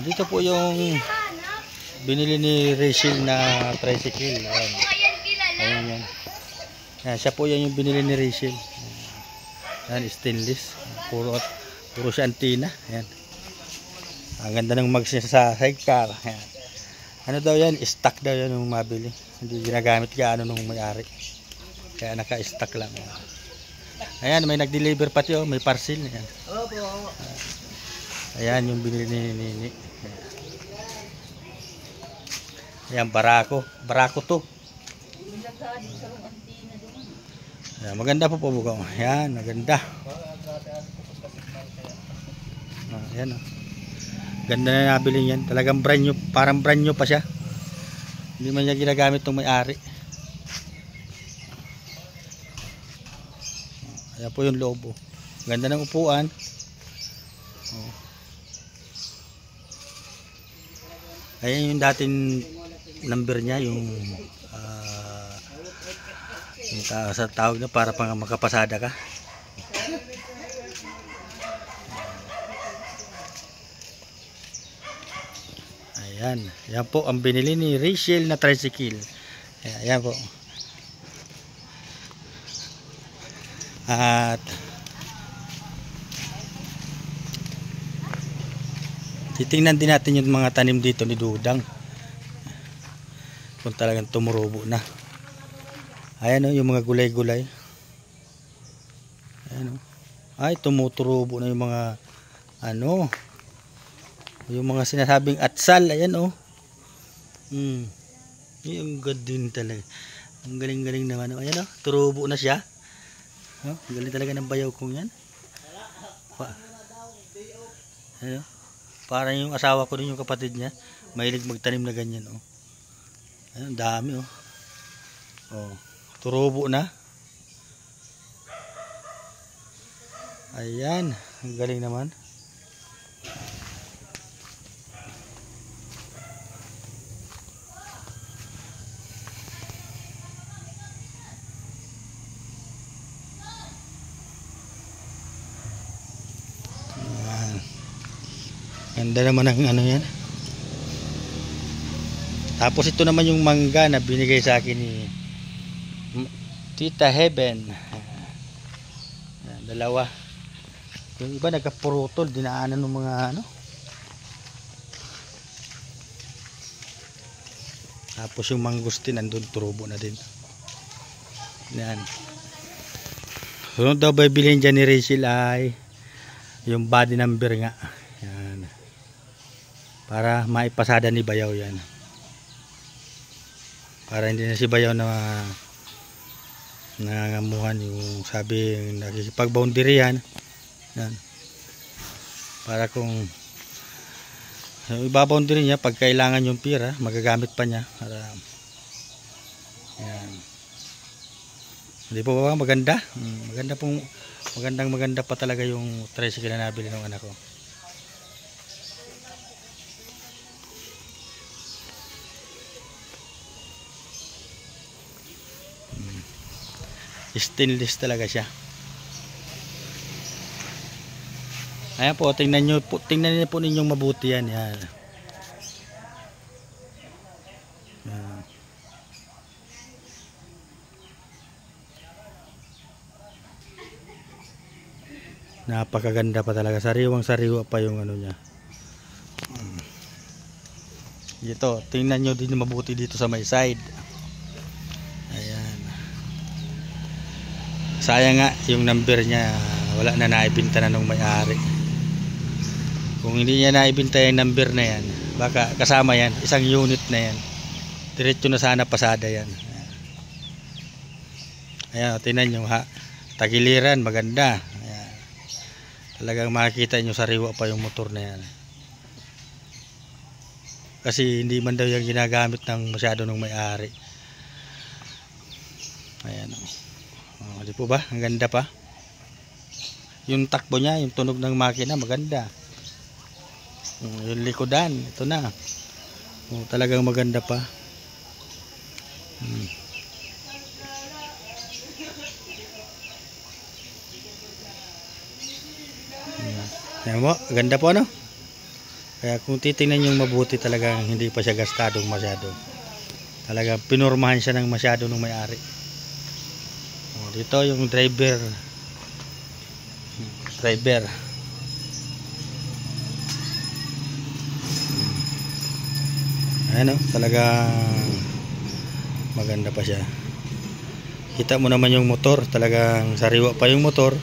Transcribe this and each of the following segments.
Dito po yung binili ni Rachel na tricycle. Ayan. Ayan yan. Ayan, siya po yan yung binili ni Rachel. Ayan, stainless. Puro siya antina. Ayan. Ang ganda ng mags niya sa sidecar. Ayan. Ano daw yan? Stock daw yan yung mabili. Hindi ginagamit gaano nung may-ari. Kaya naka-stock lang. Ayan, may nag-deliver pati oh, may parcel. Ayan. Ayan yung binili ni Nini. Ayan, barako. Barako to. Ayan, maganda po po. Ayan, maganda. Ayan oh. Ganda na nabili yan. Talagang brand new. Parang brand new pa siya. Hindi man niya ginagamit itong may-ari. Ayan po yung loob. Ganda ng upuan. Ayan yung dating number niya. Yung sa tawag na para pang makapasada ka. Ayan. Ayan po ang binili ni Rachel na tricycle. Ayan po. At titingnan din natin yung mga tanim dito ni Dudang. Kung talagang tumurubo na. Ayan o, yung mga gulay-gulay. Ayan o. Ay, tumuturubo na yung mga ano, yung mga sinasabing atsal. Ayan o. Yung good din talaga. Ang galing-galing naman o. Ayan o, turubo na siya. Oh, galing talaga ng bayaw kong yan. Ayan o. Parang yung asawa ko din, yung kapatid niya, mahilig magtanim na ganyan o. Ayan, dami o. Oh, turubo na. Ayan, ang galing naman. Ayan. Ganda naman ang ano yan. Tapos ito naman yung mangga na binigay sa akin ni Tita Heaven. Ayan, dalawa. Yung iba nagkapurutol, dinaanan ng mga ano. Tapos yung mangustin andun, turubo na din. Yan. Sunod daw ba bilhin dyan ni Rachel ay yung body number nga. Yan. Para maipasada ni Bayaw yan. Para hindi na si Bayaw na nangangamuhan yung sabi nakikipag-boundary yan. Yan. Para kung iba-boundary niya pag kailangan yung pira, magagamit pa niya para yan. Hindi po ba maganda? Maganda pong maganda pa talaga yung tricycle na nabili ng anak ko. Stainless talaga siya. Ayan po, tingnan niyo po ninyong mabuti yan. Yan. Napakaganda pa talaga. Sariwang-sariwa pa yung ano niya. Dito, tingnan nyo din mabuti dito sa may side. Ayan. Sayang nga yung number niya, wala na naibinta na nung may-ari. Kung hindi niya naibinta yung number na yan, baka kasama yan, isang unit na yan. Diretso na sana pasada yan. Ayan, tingnan nyo ha. Tagiliran, maganda. Ayan. Talagang makikita nyo sariwa pa yung motor na yan. Kasi hindi man daw yung ginagamit ng masyado ng may-ari. Ayan o. Oh, di po ba? Ang ganda pa. Yung takbo niya, yung tunog ng makina, maganda. Yung likodan, ito na. Oh, talagang maganda pa. Ayan mo, ganda po ano? Kaya kung titingnan yung mabuti, talagang hindi pa siya gastadong masyado. Talagang pinormahan siya ng masyado ng may-ari. Dito yung driver. Ayan o, talagang maganda pa siya. Kita mo naman yung motor, talagang sariwa pa yung motor.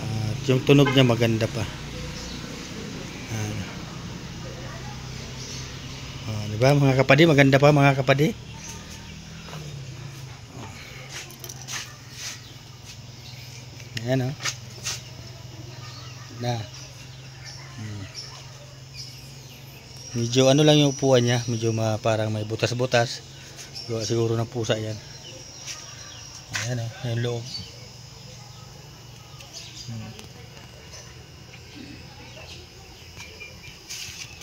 At yung tunog niya maganda pa. Diba mga kapadi, maganda pa mga kapadi. Ayan o. Medyo ano lang yung upuan niya, medyo parang may butas-butas. Siguro ng pusa yan. Ayan o, yung loob.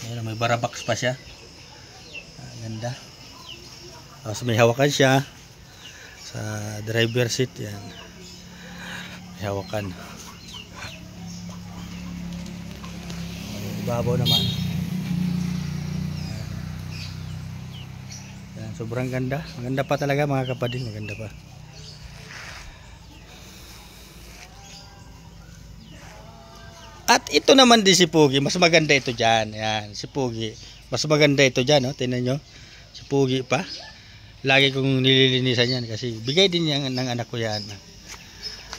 Ayan o, may barabox pa siya. Ganda. Tapos may hawakan siya sa driver seat. Yan, may hawakan. Ibabaw naman. Yan, sobrang ganda. Maganda pa talaga mga kapatid, maganda pa. At ito naman din si Pugi, mas maganda ito dyan. Yan, si Pugi, mas maganda ito dyan, no? Tingnan nyo, si Pugi pa. Lagi kong nililinisan yan kasi bigay din niya ng anak ko yan.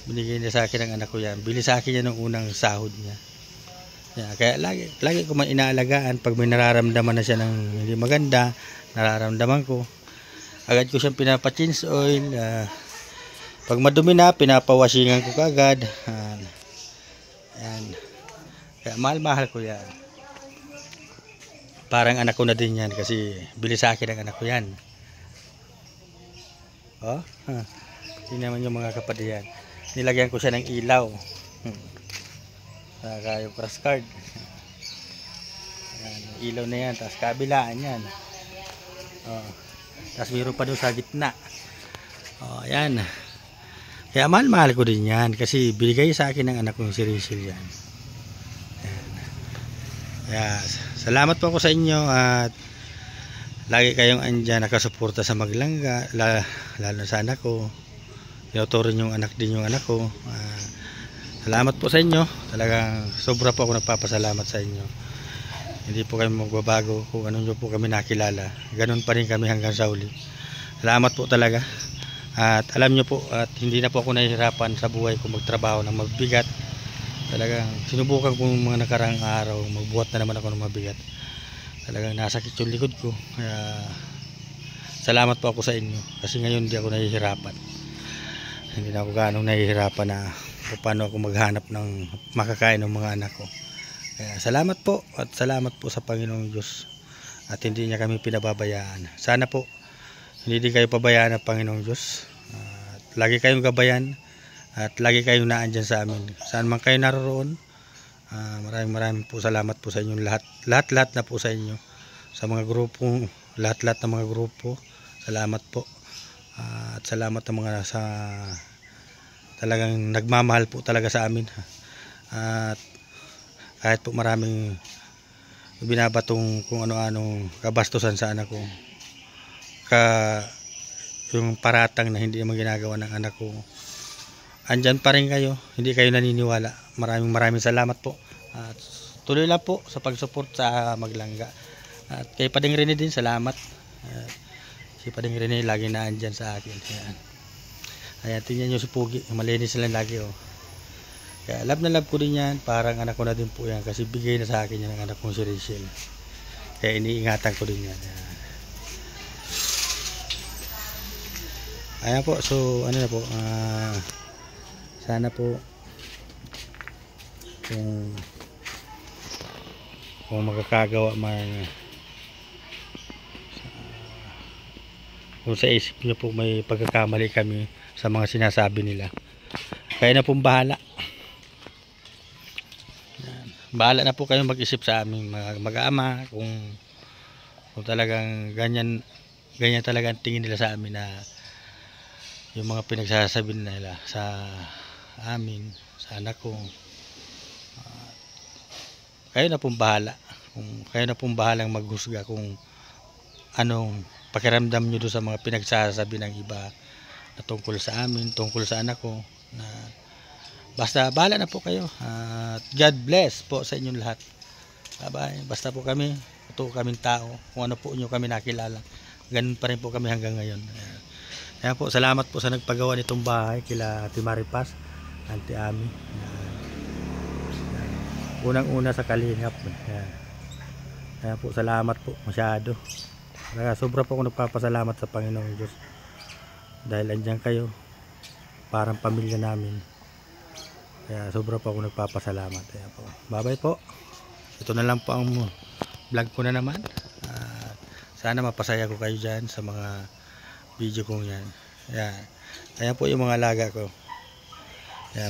Binigay niya sa akin ng anak ko yan. Bili sa akin yan ng unang sahod niya. Yan, kaya lagi ko man inaalagaan. Pag may nararamdaman na siya ng hindi maganda, nararamdaman ko, agad ko siyang pinapa-change oil. Pag madumi na, pinapawasingan ko kagad. Yan. Kaya mahal ko yan. Parang anak ko na din yan kasi bili sa akin ng anak ko yan. Oh, tingnan naman yung mga kapatid yan. Nilagyan ko siya ng ilaw. Saka yung crash card. Yan, ilaw na yan. Tapos kabilaan yan. Oh, tapos mayroon pa doon sa gitna. Oh, yan. Kaya mahal ko din yan kasi binigay sa akin ng anak ko si Rachel yan. Kaya salamat po ako sa inyo at lagi kayong andyan nakasuporta sa Maglangga, lalo sa anak ko. Tinuturin yung anak din yung anak ko. Salamat po sa inyo. Talagang sobra po ako nagpapasalamat sa inyo. Hindi po kami magbabago kung ano nyo po kami nakilala. Ganun pa rin kami hanggang sa uli. Salamat po talaga. At alam nyo po, at hindi na po ako nahihirapan sa buhay ko magtrabaho ng mabigat. Talagang sinubukan ko mga nakarang araw, magbuhat na naman ako ng mabigat. Talagang nasakit yung likod ko. Kaya salamat po ako sa inyo. Kasi ngayon hindi ako nahihirapan. Hindi na ako ganong nahihirapan na paano ako maghanap ng makakain ng mga anak ko. Kaya salamat po at salamat po sa Panginoong Diyos. At hindi niya kami pinababayaan. Sana po hindi din kayo pabayaan ng Panginoong Diyos. At lagi kayong gabayan. At lagi kayong naandyan sa amin. Saan man kayo naroon. Maraming po salamat po sa inyong lahat. Lahat na po sa inyo. Sa mga grupo. Lahat ng mga grupo. Salamat po. At salamat ng mga sa talagang nagmamahal po talaga sa amin. At kahit po maraming binabatong kung ano-anong kabastusan sa anak ko. Yung paratang na hindi naman ginagawa ng anak ko. Andyan pa rin kayo, hindi kayo naniniwala. Maraming salamat po. At tuloy lang po sa pag-support sa Maglangga. At kay Pading Rene din, salamat. At si Pading Rene lagi na andyan sa akin. Ayan, tingnan nyo si Pugi, malinis lang lagi. Kaya love na love ko din yan, parang anak ko na din po yan. Kasi bigay na sa akin yan ng anak kong si Rachel. Kaya iniingatan ko din yan. Ayan po, so ano na po, sana po kung magkakagawa man kung sa isip nyo po may pagkakamali kami sa mga sinasabi nila, kayo na pong bahala. Bahala na po kayong mag-isip sa aming mag-ama kung talagang ganyan talaga ang tingin nila sa amin, na yung mga pinagsasabi nila sa amin, sa anak ko. Kayo na pong bahala. Kung kayo na pong bahalang maghusga kung anong pakiramdam nyo doon sa mga pinagsasabi ng iba na tungkol sa amin, tungkol sa anak ko. Na basta bahala na po kayo. At God bless po sa inyong lahat. Bye-bye. Basta po kami, ito kaming tao. Kung ano po nyo kami nakilala, ganun pa rin po kami hanggang ngayon. Kaya po, salamat po sa nagpagawa nitong bahay kila Ate Maripas, Auntie Ami. Unang-una sa Kalingap. Kaya po, salamat po masyado. Kaya sobra po ako nagpapasalamat sa Panginoong Diyos. Dahil andyan kayo, parang pamilya namin. Kaya sobra po ako nagpapasalamat. Kaya po, bye-bye po. Ito na lang po ang vlog ko na naman. Sana mapasaya ko kayo dyan sa mga video kong yan. Kaya po yung mga alaga ko.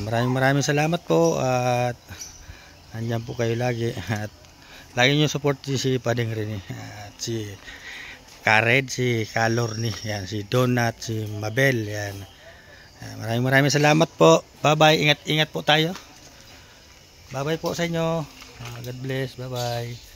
Maraming salamat po. At andyan po kayo lagi. At lagi nyo support si Pading Rene. At si Kared, si Kalor ni. Yan, si Donut, si Mabel. Yan. Maraming salamat po. Bye-bye. Ingat po tayo. Bye-bye po sa inyo. God bless. Bye-bye.